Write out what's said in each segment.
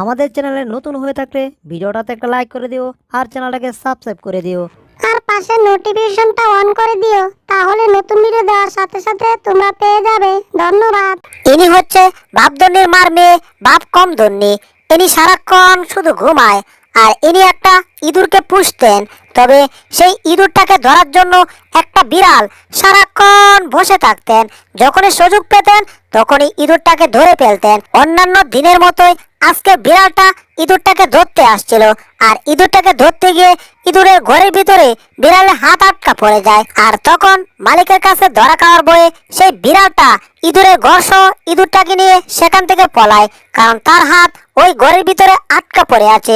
আমাদের চ্যানেলে নতুন হয়ে থাকলে ভিডিওটাতে একটা লাইক করে দিও আর চ্যানেলটাকে সাবস্ক্রাইব করে দিও। আর পাশে নোটিফিকেশনটা অন করে দিও, তাহলে নতুন ভিডিও দেওয়ার সাথে সাথে তোমরা পেয়ে যাবে। ধন্যবাদ। ইনি হচ্ছে বাপধন্যির মার মেয়ে বাপ কম ধন্যি। ইনি সারাক্ষণ শুধু ঘুমায়, আর ইনি একটা ইঁদুরকে পুষতেন। তবে সেই ইঁদুরটাকে ধরার জন্য একটা বিড়াল সারাক্ষণ বসে থাকতেন। যখনই সুযোগ পেতেন তখনই ইঁদুরটাকে ধরে ফেলতেন। অন্যান্য দিনের মতোই আজকে বিড়ালটা ইঁদুরটাকে ধরতে আসছিল, আর ইঁদুরটাকে ধরতে গিয়ে ইঁদুরের ঘরের ভিতরে বিড়ালের হাত আটকা পড়ে যায়। আর তখন মালিকের কাছে ধরা খাওয়ার ভয়ে সেই বিড়ালটা ইঁদুরের ঘর সহ ইঁদুরটাকে নিয়ে সেখান থেকে পলায়, কারণ তার হাত ওই ঘরের ভিতরে আটকা পড়ে আছে।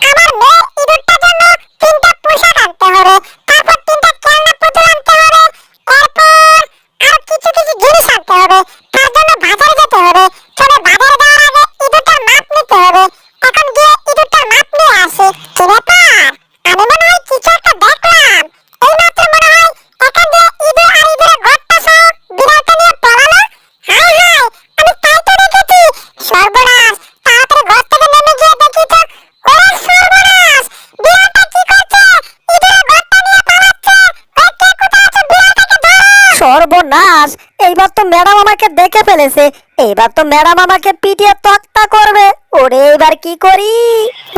আমার মেয়ে ইঁদুরটার জন্য 3টা পোশাক আনতে হবে, তারপর 3টা খেলনা পুতুল আনতে হবে, তারপর আর কিছু কিছু জিনিস আনতে হবে। তার জন্য বাজারে যেতে হবে। তবে বাজারে যাওয়ার আগে ইঁদুরটার মাপ নিতে হবে। এখন গিয়ে ইঁদুরটার মাপ নিয়ে আসি। কি ব্যাপার? আমি মনে হয় কিছু একটা দেখলাম। এই মাত্র মনে হয় এখান দিয়ে ইঁদুর আর ইঁদুরের ঘরটা সহ বিড়ালটা নিয়ে পলালো। হায় হায়, আমি তাই তো দেখেছি। সর্বনাশ! তাড়াতাড়ি ঘর থেকে নেমে গিয়ে দেখি তো। ওরে সর্বনাশ! বিড়ালটা কি করছে? ইঁদুরের ঘরটা নিয়ে পালাচ্ছে। ওই কে কোথায় আছে? বিড়ালটাকে ধরো! সর্বনাশ! এইবার তো ম্যাডাম আমাকে দেখে ফেলেছে। এইবার তো ম্যাডাম আমাকে পিটিয়ে তক্তা করবে। ওরে এবার কি করি?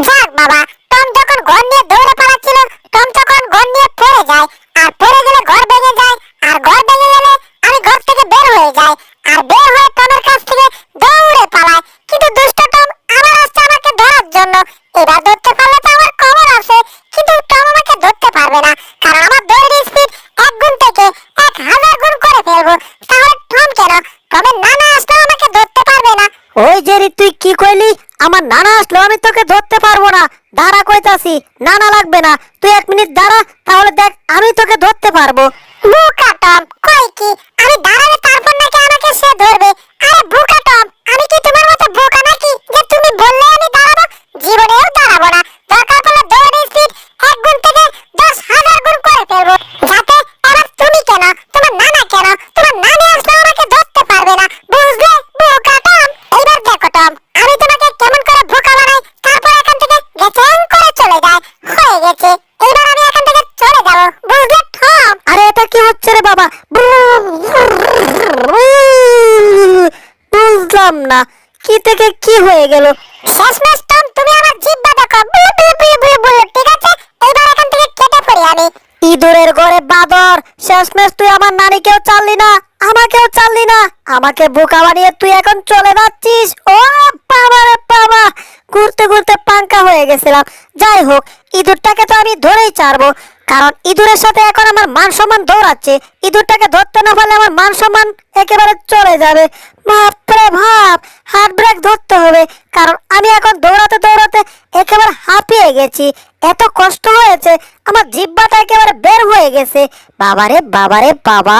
যাক বাবা, টম যখন ঘর নিয়ে দৌড়ে পালাচ্ছিল, টম তখন ঘর নিয়ে পড়ে যায়। আর পড়ে গেলে ঘর ভেঙে যায়। আর ঘর ভেঙে গেলে আমি ঘর থেকে বের হয়ে যাই। আর বের হয়ে টমের কাছ থেকে দৌড়ে পালাই। কিন্তু দুষ্ট টম আবার আসছে আমাকে ধরার জন্য। এবার ধরতে পারলে তো আমার খবর আছে, কিন্তু টম আমাকে ধরতে পারবে না, কারণ আমার দৌড়ের স্পিড 1 গুণ থেকে 1000 গুণ করে ফেলবো। তাহলে টম কেন? টমের নানা আসলেও আমাকে ধরতে পারবে না। ওই যে রে, তুই কি কইলি? আমার নানা আসলো আমি তোকে ধরতে পারবো না। দাঁড়া কইতাছি, নানা লাগবে না, তুই 1 মিনিট দাঁড়া, তাহলে দেখ আমি তোকে ধরতে পারবো। বুকা টম, কই কি আমি দাঁড়ালে তারপর নাকি আমাকে সে ধরবে? আরে বুকা টম, আমি কি তোমার মতো বোকা নাকি যে তুমি বললে আমি দাঁড়াবো? জীবনেও দাঁড়াবো না। দরকার পড়লে দৌড়ের স্পিড 1 গুণ থেকে 10,000 গুণ করে ফেলবো। যাতে এবার তুমি কেন, তোমার নানা কেন, তোমার নানি আসলে আমাকে ধরতে পারবে না। বুঝলে বুকা টম? এইবার দেখো টম, আমি তোমাকে কেমন করে বোকা বানাই, তারপর এখান থেকে গেছেন করে চলে যায়। হয়ে গেছে, এবার আমি এখান থেকে চলে যাবো। বুঝলে টম? আরে এটা কি হচ্ছে রে বাবা? বুঝলাম না কি থেকে কি হয়ে গেল। শেষমেশ টম, তুমি আমার জিহ্বা দেখো। বুলু বুলু বুলু বুলু বুলু। ঠিক আছে, এবার এখান থেকে কেটে পড়ি আমি। ইঁদুরের ঘরে বাদর, শেষমেশ তুই আমার নানিকেও চাললি না, আমাকেও চাললি না। আমাকে বোকা বানিয়ে তুই এখন চলে যাচ্ছিস। ও বাবা রে বাবা, ঘুরতে ঘুরতে পাঙ্কা হয়ে গেছিলাম। যাই হোক, ইঁদুরটাকে তো আমি ধরেই ছাড়বো, কারণ ইঁদুরের সাথে এখন আমার মান সম্মান দৌড়াচ্ছে। ইঁদুরটাকে ধরতে না পারলে আমার মান সম্মান একেবারে চলে যাবে। বাপরে ভাব, হাত ব্রেক ধরতে হবে, কারণ আমি এখন দৌড়াতে দৌড়াতে একেবারে হাঁপিয়ে গেছি। এত কষ্ট হয়েছে, আমার জিহ্বাটা একেবারে বের হয়ে গেছে। বাবারে বাবারে বাবা,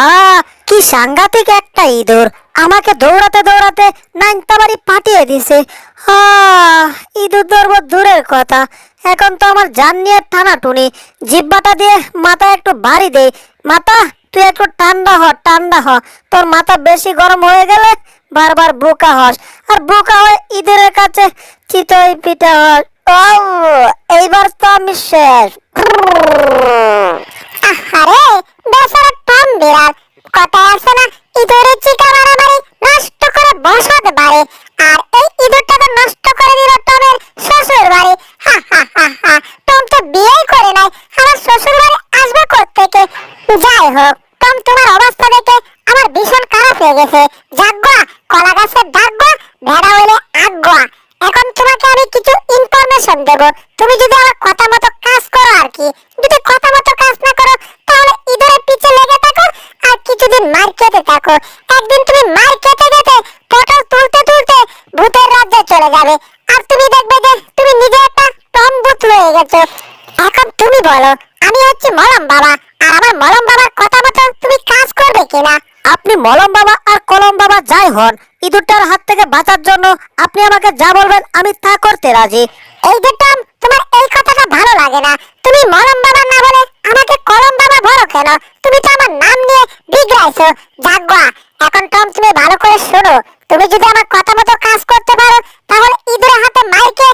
কি সাংঘাতিক একটা ইঁদুর! আমাকে দৌড়াতে দৌড়াতে নাইনতাবাড়ি পাঠিয়ে দিছে। ইঁদুর ধরবো দূরের কথা, এখন তো আমার জান নিয়ে টানাটুনি। জিহ্বাটা দিয়ে মাথা একটু বাড়ি দেই। মাথা, তুই একটু ঠান্ডা হ, ঠান্ডা হ। তোর মাথা বেশি গরম হয়ে গেলে বারবার বোকা হস, আর বোকা হয়ে ইঁদুরের কাছে চিতই পিঠে হস। ও, এইবার তো আমি শেষ। আরে বেচারা টম বিড়াল, কথায় আছে না, ইঁদুরের চিকা মারামারি নষ্ট করে বসাতে পারে। আর এই ইঁদুরটা তো নষ্ট করে দিল টমের শ্বশুর বাড়ি। হা হা হা হা, টম তো বিয়েই করে নাই, আমার শ্বশুর বাড়ি আসবে কোত্থেকে? যাই হোক টম, তোমার অবস্থা দেখে আমার ভীষণ খারাপ হয়ে গেছে। জাগোয়া, কলা গাছের ডাকগোয়া, ভেড়া হইলে আগোয়া। এখন তোমাকে আমি কিছু ইনফরমেশন দেব, তুমি যদি আমার কথা মতো কাজ করো আর কি। যদি কথা মতো কাজ না করো, তাহলে ইঁদুরের পিছে লেগে থাকো আর কিছুদিন মার খেতে থাকো। একদিন তুমি মার খেতে খেতে পটল তুলতে তুলতে ভূতের রাজ্যে চলে যাবে, আর তুমি দেখবে যে তুমি নিজে একটা টম ভূত হয়ে গেছো। এখন তুমি বলো, আমি হচ্ছি মলম বাবা, আর আমার মলম বাবার কথা মতো তুমি কাজ করবে কিনা? আপনি মলম বাবা আর কলম বাবা যাই হন, ইঁদুরটার হাত থেকে বাঁচার জন্য আপনি আমাকে যা বলবেন আমি তা করতে রাজি। এই যে টম, তোমার এই কথাটা ভালো লাগে না। তুমি মলম বাবা না বলে আমাকে কলম বাবা বলো কেন? তুমি তো আমার নাম নিয়ে বিগড়াইছো। জাগোয়া, এখন টম তুমি ভালো করে শোনো, তুমি যদি আমার কথা মতো কাজ করতে পারো, তাহলে ইঁদুরের হাতে মাইকে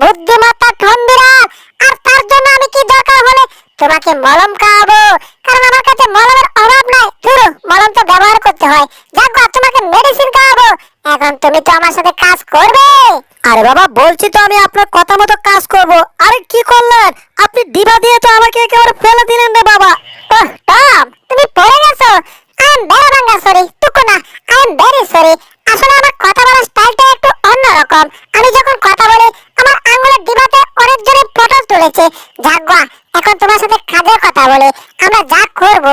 বুদ্ধিমত্তা ঠন বিড়াল। আর তার জন্য আমি কি দরকার হলে তোমাকে মলম খাওয়াবো, কারণ আমার কাছে মলমের অভাব নাই। ধুরু, মলম তো ব্যবহার করতে হয়। যাক, তোমাকে মেডিসিন খাওয়াবো। এখন তুমি তো আমার সাথে কাজ করবে। আরে বাবা, বলছি তো আমি আপনার কথা মতো কাজ করব। আরে কি করলেন আপনি? ডিবা দিয়ে তো আমাকে একেবারে ফেলে দিলেন রে বাবা। ওহ টম, তুমি পড়ে গেছো। আই এম ভেরি বাঙ্গা সরি, টুকু না, আই এম ভেরি সরি। আসলে আমার কথা বলার স্টাইলটা একটু অন্যরকম। আমি যখন কথা বলি আমার আঙ্গুলের ডিবাতে অনেকজনে পটল তুলেছে। যাক, এখন তোমার সাথে কাজের কথা বলে আমরা যা করব,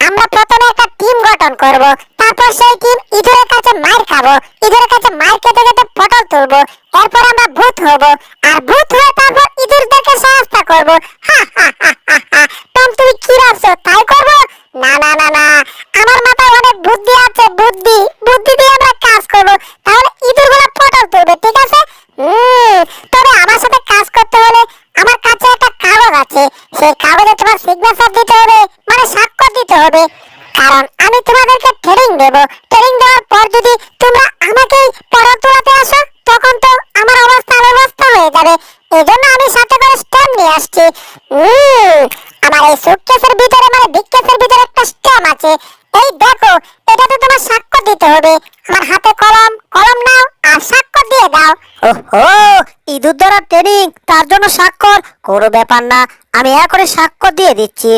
আমরা প্রথমে একটা টিম গঠন করব। তারপর সেই টিম ইঁদুরের কাছে মার খাবো। ইঁদুরের কাছে মার খেতে খেতে পটল তুলবো। এরপর আমরা ভূত হব, আর ভূত হয়ে তারপর ইঁদুরদেরকে সাহায্য করব। হা হা হা হা হা। টম, তুমি কি ভাবছো তাই করব? না না না না, আমার মাথায় অনেক বুদ্ধি আছে। বুদ্ধি বুদ্ধি দিয়ে আমরা কাজ করব। তাহলে ইঁদুরগুলো পটল তুলবে, ঠিক আছে? তবে আমার সাথে কাজ করতে হলে আমার কাছে একটা কাগজ আছে। সেই কাগজে তোমার সিগনেচার দিতে হবে, মানে স্বাক্ষর দিতে হবে। কারণ আমি তোমাদেরকে ট্রেনিং দেব। ট্রেনিং দেওয়ার পর যদি তোমরা আমাকেই পটল তোলাতে আসো, তখন তো আমার অবস্থা হয়ে যাবে। এই জন্য আমি সাথে করে স্ট্যাম্প নিয়ে আসছি। আমার এই সুটকেসের ভিতরে, মানে বিগকেসের ভিতরে একটা স্ট্যাম্প আছে। এই দেখো, এটাতে তোমার স্বাক্ষর দিতে হবে। আমার হাতে কলম, কলম নাও আর স্বাক্ষর দিয়ে দাও। ওহো, ইঁদুর ধরার ট্রেনিং, তার জন্য স্বাক্ষর? কোনো ব্যাপার না, আমি এখনই স্বাক্ষর দিয়ে দিচ্ছি।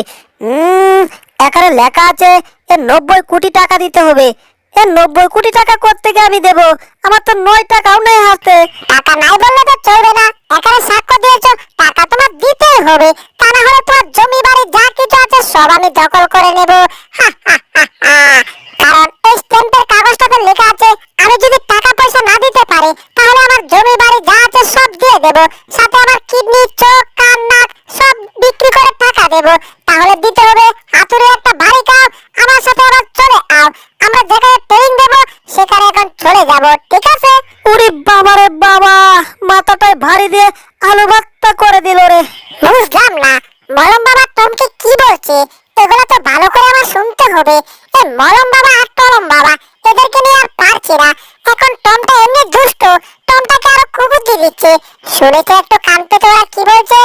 এখানে লেখা আছে এর 90 কোটি টাকা দিতে হবে। এর 90 কোটি টাকা কোত্থেকে আমি দেব? আমার তো 9 টাকাও নেই হাতে। টাকা নাই বললে তো চলবে না। এখানে স্বাক্ষর দিয়েছো, টাকা তোমার দিতেই হবে। তা না হলে তোমার জমি বাড়ি যা কিছু আছে সব আমি দখল করে নেব। হা হা হা হা। কারণ এই স্ট্যাম্পের কাগজটাতে লেখা আছে আমি যদি টাকা পয়সা না দিতে পারি তাহলে আমার জমি বাড়ি যা আছে সব দিয়ে দেব। সাথে আমার কিডনি, চোখ, কান, নাক সব বিক্রি করে টাকা দেব। তাহলে দিতে হবে হাতুড়ে একটা বাড়ি খাও, আমার সাথে আবার চলে আও। আমরা যেখানে ট্রেনিং দেব সেখানে এখন চলে যাব, ঠিক আছে? ওরে বাবা রে বাবা, মাথাটায় ভারী দিয়ে আলু ভর্তা করে দিল রে। বুঝলাম না, মলম বাবা টমকে কি বলছে? এগুলো তো ভালো করে আমার শুনতে হবে। এই মলম বাবা আর টলম বাবা এদেরকে নিয়ে আর পারছি না। এখন টমটা এমনি দুষ্ট, টমটাকে আরো কুবুদ্ধি দিচ্ছে। শুনেছে একটু কান পেতে ওরা কি বলছে?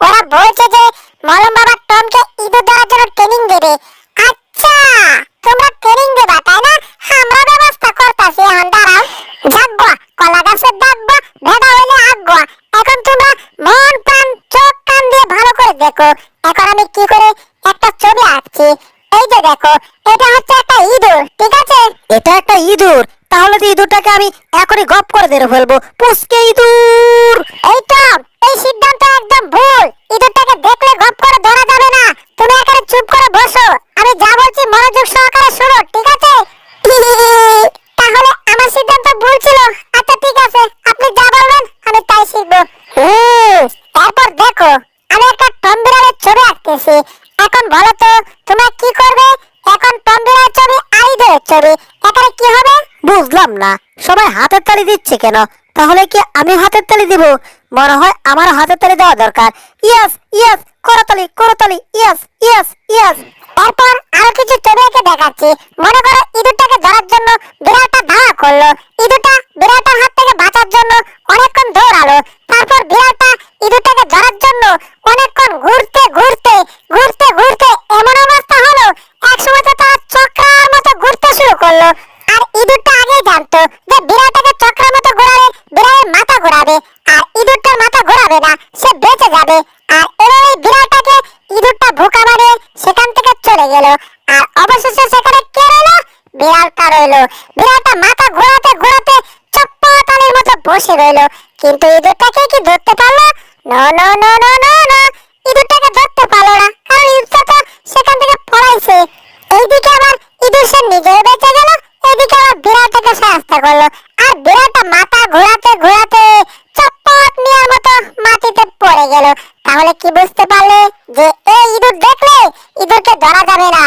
ওরা বলছে যে মলম বাবা টমকে ইঁদুর ধরার জন্য ট্রেনিং দেবে। আচ্ছা, তোমরা ট্রেনিং দেবা তাই না? আমরা ব্যবস্থা করতেছি, এখন দাঁড়াও। যাকবা, কলা গাছের ডাকবা, ভেড়া হইলে আগবা। এখন তোমরা মন প্রাণ চোখ কান দিয়ে ভালো করে দেখো। এখন আমি কি করে একটা ছবি আঁকছি। এই যে দেখো, এটা হচ্ছে একটা ইঁদুর, ঠিক আছে? এটা একটা ইঁদুর? তাহলে তো ইঁদুরটাকে আমি এখনই গপ করে ধরে ফেলবো। পুচকে ইঁদুর! এই তো, এই সিদ্ধান্ত একদম ভুল। ইঁদুরটাকে দেখলে গপ করে ধরা যাবে না। তুমি এখানে চুপ করে বসো, আমি যা বলছি মনোযোগ সহকারে শোনো, ঠিক আছে? তাহলে আমার সিদ্ধান্ত ভুল ছিল। আচ্ছা ঠিক আছে, আপনি যা বলবেন আমি তাই শিখবো। তারপর দেখো, আমি একটা টম বিড়ালের ছবি আঁকতেছি। এখন বলো তো তোমরা কি করবে? এখন টম বিড়ালের ছবি আর ইঁদুরের ছবি, এখানে কি হবে? বুঝলাম না, সবাই হাতের তালি দিচ্ছে কেন? তাহলে কি আমি হাতের তালি দিব? মনে হয় আমার হাতের তালি দেওয়া দরকার। ইয়েস ইয়েস, করতালি করতালি, ইয়েস ইয়েস ইয়েস। তারপর আরো কিছু ছবি এঁকে দেখাচ্ছি। মনে করো ইঁদুরটাকে ধরার জন্য বিড়ালটা ধাওয়া করলো। ইঁদুরটা বিড়ালটার হাত থেকে বাঁচার জন্য অনেকক্ষণ দৌড়ালো। তারপর বিড়ালটা ইঁদুরটাকে ধরার জন্য অনেকক্ষণ ঘুরতে ঘুরতে ঘুরতে ঘুরতে এমন অবস্থা হলো একসময় তো তারা চক্রার মতো ঘুরতে শুরু করলো। আর ইঁদুরটা আগেই জানতো যে বিড়ালটাকে চক্রের মতো ঘোরালে বিড়ালের মাথা ঘোরাবে, আর ইঁদুরটার মাথা ঘোরাবে না, সে বেঁচে যাবে। আর এভাবে বিড়ালটাকে ইঁদুরটা ভুকা মারে সেখান থেকে চলে গেল। আর অবশেষে সেখানে কে রইলো? বিড়ালটা রইলো। বিড়ালটা মাথা ঘোরাতে ঘোরাতে চপ্পাতালির মতো বসে রইলো। কিন্তু ইঁদুরটাকে কি ধরতে পারলো? No no no no no no, ইঁদুরটাকে ধরতে পারলো না, কারণ ইঁদুরটা তো সেখান থেকে পলাইছে। এইদিকে আবার ইঁদুর সে নিজেও বেঁচে গেল, এইদিকে আবার বিড়ালটাকে সাহায্য করলো। আর বিড়ালটা মাথা ঘোরাতে ঘোরাতে চপ্পট নেওয়ার মতো মাটিতে পড়ে গেল। তাহলে কি বুঝতে পারলে যে এই ইঁদুর দেখলে ইঁদুরকে ধরা যাবে না।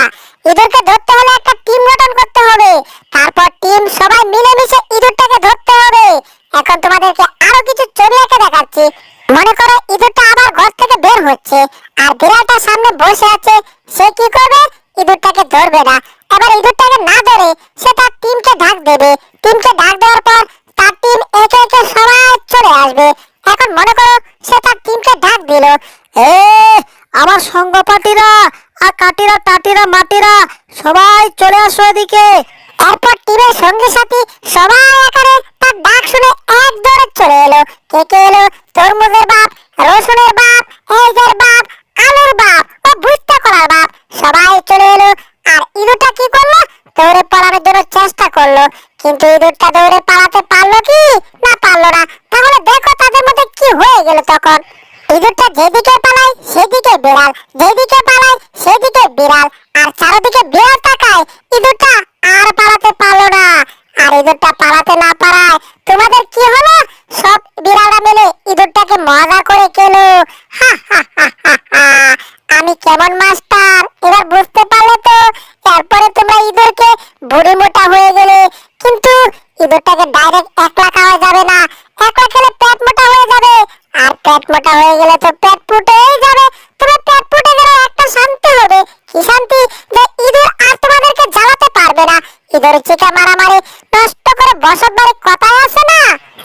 ইঁদুরকে ধরতে হলে একটা টিম গঠন করতে হবে। তারপর টিম সবাই মিলেমিশে ইঁদুরটাকে ধরতে হবে। এখন তোমাদেরকে আরো কিছু ছবি এঁকে দেখাচ্ছি। মনে করো ইঁদুরটা আবার ঘর থেকে বের হচ্ছে, আর বিড়ালটা সামনে বসে আছে। সে কি করবে? ইঁদুরটাকে ধরবে না। এবার ইঁদুরটাকে না ধরে সে তার টিমকে ডাক দেবে। টিমকে ডাক দেওয়ার পর তার টিম একে একে সবাই চলে আসবে। এখন মনে করো সে তার টিমকে ডাক দিল। এ আমার সঙ্গপাঠীরা আর কাটিরা টাটিরা মাটিরা সবাই চলে আসো এদিকে। এরপর টিমের সঙ্গী সাথী সবাই এখানে তার ডাক শুনে এক দৌড়ে চলে এলো। কে কে এলো? তরমুজের বাপ, রসুনের বাপ, এইজের বাপ, আলুর বাপ ও ভুট্টা কলার বাপ সবাই চলে এলো। আর ইঁদুরটা কি করলো? দৌড়ে পালানোর জন্য চেষ্টা করলো, কিন্তু ইঁদুরটা দৌড়ে পালাতে পারলো কি না পারলো না। তাহলে দেখো তাদের মধ্যে কি হয়ে গেল তখন। ইঁদুরটা যেদিকে পালায় সেদিকে বিড়াল, যেদিকে পালায় সেদিকে বিড়াল, আর চারদিকে বিড়াল তাকায়। ইঁদুরটা আর পালাতে পারলো না। আর ইঁদুরটা পালাতে না পারায় তোমাদের কি হলো? সব বিড়ালরা মিলে ইঁদুরটাকে মজা করে খেলো। হা হা হা হা হা। আমি কেমন মাস্টার এবার বুঝতে পারলে তো? এরপরে তোমরা ইঁদুরকে বুড়ি মোটা হয়ে গেলে, কিন্তু ইঁদুরটাকে ডাইরেক্ট একলা খাওয়া যাবে না। একলা খেলে পেট মোটা হয়ে যাবে, আর পেট মোটা হয়ে গেলে তো পেট ফুটেই যাবে। তবে পেট ফুটে গেলে একটা শান্তি হবে। কি শান্তি? যে ইঁদুর আর তোমাদেরকে জ্বালাতে পারবে না। ইঁদুর চিকা মারামারি নষ্ট করে বসত বাড়ি কথায় আছে না?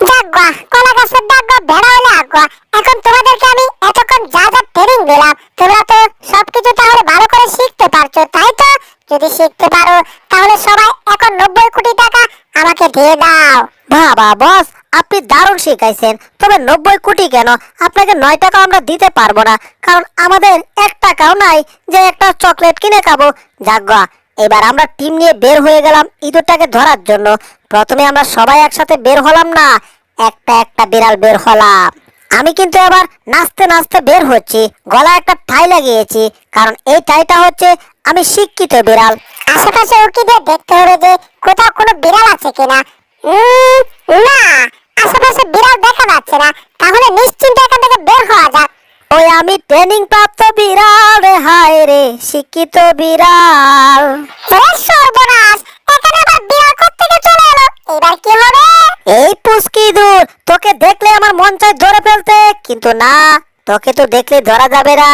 যাগ্গা কলা গাছের ডাগ্গা ভেড়া হলে আগ্গা। এখন তোমাদেরকে আমি এতক্ষণ যা যা ট্রেনিং দিলাম তোমরা তো সবকিছু তাহলে ভালো করে শিখতে পারছো, তাই তো? যদি শিখতে পারো তাহলে সবাই এখন 90 কোটি টাকা আমাকে দিয়ে দাও। বাবা বস, আপনি দারুণ শিখাইছেন। তবে 90 কোটি কেন? আপনাকে 9 টাকা আমরা দিতে পারবো না, কারণ আমাদের 1 টাকাও নাই যে একটা চকলেট কিনে খাবো। যাগ্গা এবার আমরা টিম নিয়ে বের হয়ে গেলাম ইঁদুরটাকে ধরার জন্য। প্রথমে আমরা সবাই একসাথে বের হলাম না, একটা একটা বিড়াল বের হলাম। আমি কিন্তু এবার নাচতে নাচতে বের হচ্ছি, গলায় একটা ঠাই লাগিয়েছি, কারণ এই ঠাইটা হচ্ছে আমি শিক্ষিত বিড়াল। আশেপাশে উকি দিয়ে দেখতে হবে যে কোথাও কোনো বিড়াল আছে কিনা। না, আশেপাশে বিড়াল দেখা যাচ্ছে না। তাহলে নিশ্চিন্তে এখান থেকে বের হওয়া যাক। ওই আমি ট্রেনিং প্রাপ্ত বিড়াল রে, হায় রে শিক্ষিত বিড়াল। ওরে সর্বনাশ, এখানে আবার বিড়াল কোত্থেকে চলে এলো? এবার কি হবে? এই পুচকি ইঁদুর, তোকে দেখলে আমার মন চায় ধরে ফেলতে, কিন্তু না, তোকে তো দেখলে ধরা যাবে না।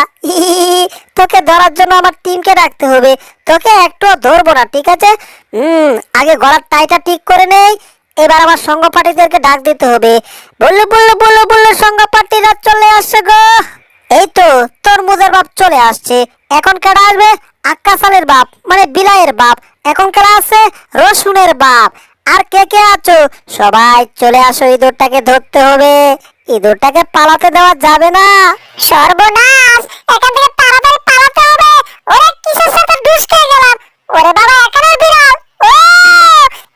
তোকে ধরার জন্য আমার টিমকে রাখতে হবে। তোকে একটু ধরবো না, ঠিক আছে? আগে গলার টাইটা ঠিক করে নেই। এবার আমার সঙ্গপাঠীদেরকে ডাক দিতে হবে। বললো বললো বললো বললো সঙ্গপাঠীরা চলে আসছে গো। এই তো তরমুজের বাপ চলে আসছে। এখন কেডা আসবে? আক্কাসালের বাপ মানে বিলাইয়ের বাপ। এখন কেডা আছে? রসুনের বাপ। আর কে কে আছো? সবাই চলে আসো, ইঁদুরটাকে ধরতে হবে। ইঁদুরটাকে পালাতে দেওয়া যাবে না। সর্বনাশ, এখান থেকে তাড়াতাড়ি পালাতে হবে। ওরে কিসের সাথে ঢুসকে গেলাম? ওরে বাবা, এখানে বিড়াল। ও,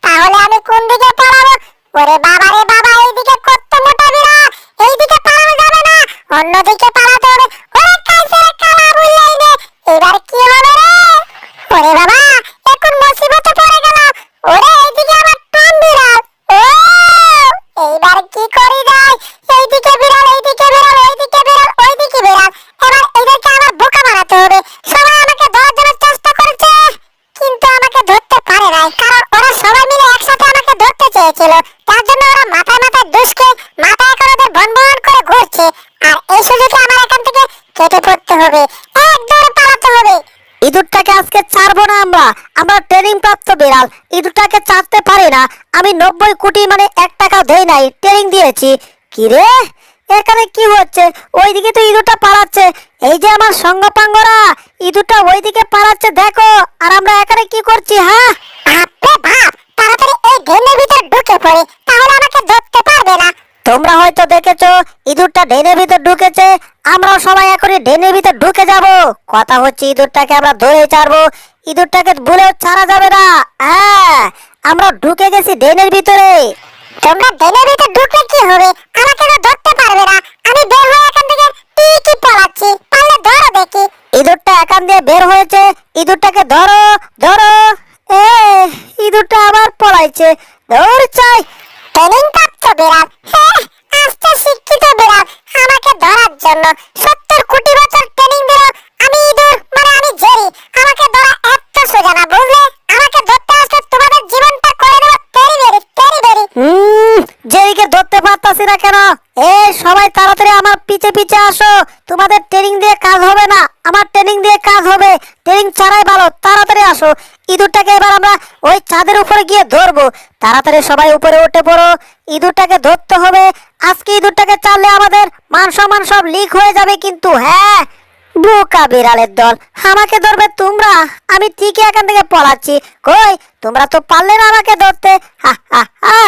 তাহলে আমি কোন দিকে পালাবো? ওরে বাবা রে বাবা, এইদিকে কত মোটা বিড়াল। এইদিকে পালানো যাবে না, অন্যদিকে পালাতে হবে। ওরে কাইছেরে কালা বুঝলাই নে। এবার কি হবে রে? ওরে বাবা, এখন মুসিবতে পড়ে গেলাম। ওরে এইদিকে আমার টন বিড়াল। ও, এইবার কি করি যাই? এইদিকে বিড়াল, এইদিকে বিড়াল, ওইদিকে বিড়াল, ওইদিকে বিড়াল। এবার এদেরকে আমার বোকা বানাতে হবে। সবাই আমাকে ধরার জন্য চেষ্টা করেছে, কিন্তু আমাকে ধরতে পারে নাই, কারণ ওরা সবাই মিলে একসাথে আমাকে ধরতে চেয়েছিল। তার জন্য ওরা মাথায় মাথায় দুষ্কে মাথায় এখন ওদের ভনভন করে ঘুরছে। আর এই সুযোগে আমার এখান থেকে কেটে পড়তে হবে, এক দৌড়ে পালাতে হবে। ইঁদুরটাকে আজকে ছাড়বো না আমরা। আমরা ট্রেনিং প্রাপ্ত বিড়াল, ইঁদুরটাকে ছাড়তে পারি না। আমি 90 কোটি মানে 1 টাকা দেই নাই, ট্রেনিং দিয়েছি। কি রে, এখানে কি হচ্ছে? ওইদিকে তো ইঁদুরটা পালাচ্ছে। এই যে আমার সঙ্গপাঙ্গরা, ইঁদুরটা ওইদিকে পালাচ্ছে দেখো, আর আমরা এখানে কি করছি? হ্যাঁ বাপরে বাপ, তাড়াতাড়ি এই ড্রেনের ভিতর ঢুকে পড়ি, তাহলে আমাকে ধরতে পারবে না। তোমরা হয়তো দেখেছো ইঁদুরটা ড্রেনের ভিতর ঢুকেছে। আমরাও সবাই এখনই ড্রেনের ভিতর ঢুকে যাব। কথা হচ্ছে ইঁদুরটাকে আমরা ধরে ছাড়বো। ইঁদুরটাকে ভুলেও ছাড়া যাবে না। হ্যাঁ, আমরা ঢুকে গেছি ড্রেনের ভিতরে। তোমরা ড্রেনের ভিতর ঢুকলে কি হবে? আমাকে তো ধরতে পারবে না। আমি বের হয়ে এখান থেকে ঠিকই পালাচ্ছি, পারলে ধরো দেখি। ইঁদুরটা এখান দিয়ে বের হয়েছে, ইঁদুরটাকে ধরো ধরো। এ ইঁদুরটা আবার পলাইছে, ধর চাই। ট্রেনিং প্রাপ্ত বিড়াল, হ্যাঁ, আজকে শিক্ষিত বিড়াল আমাকে ধরার জন্য 70 কোটি বছর ট্রেনিং দিল। আমি ইঁদুর মানে আমি জেরি, আমাকে ধরা এত সোজা না, বুঝলে? আমাকে ধরতে আসলে তোমাদের জীবনটা করে দেবো তেরি বেরি তেরি বেরি। জেরিকে ধরতে পারতাছি না কেন? সবাই তাড়াতাড়ি আমার পিছে পিছে আসো। তোমাদের ট্রেনিং দিয়ে কাজ হবে না, আমার ট্রেনিং দিয়ে কাজ হবে। ট্রেনিং ছাড়াই ভালো, তাড়াতাড়ি আসো। ইঁদুরটাকে এবার আমরা ওই ছাদের উপরে গিয়ে ধরবো। তাড়াতাড়ি সবাই উপরে উঠে পড়ো, ইঁদুরটাকে ধরতে হবে। আজকে ইঁদুরটাকে চাললে আমাদের মান সম্মান সব লিক হয়ে যাবে কিন্তু। হ্যাঁ, বোকা বিড়ালের দল, আমাকে ধরবে তোমরা? আমি ঠিকই এখান থেকে পলাচ্ছি। কই, তোমরা তো পারলে না আমাকে ধরতে। হা হা হা।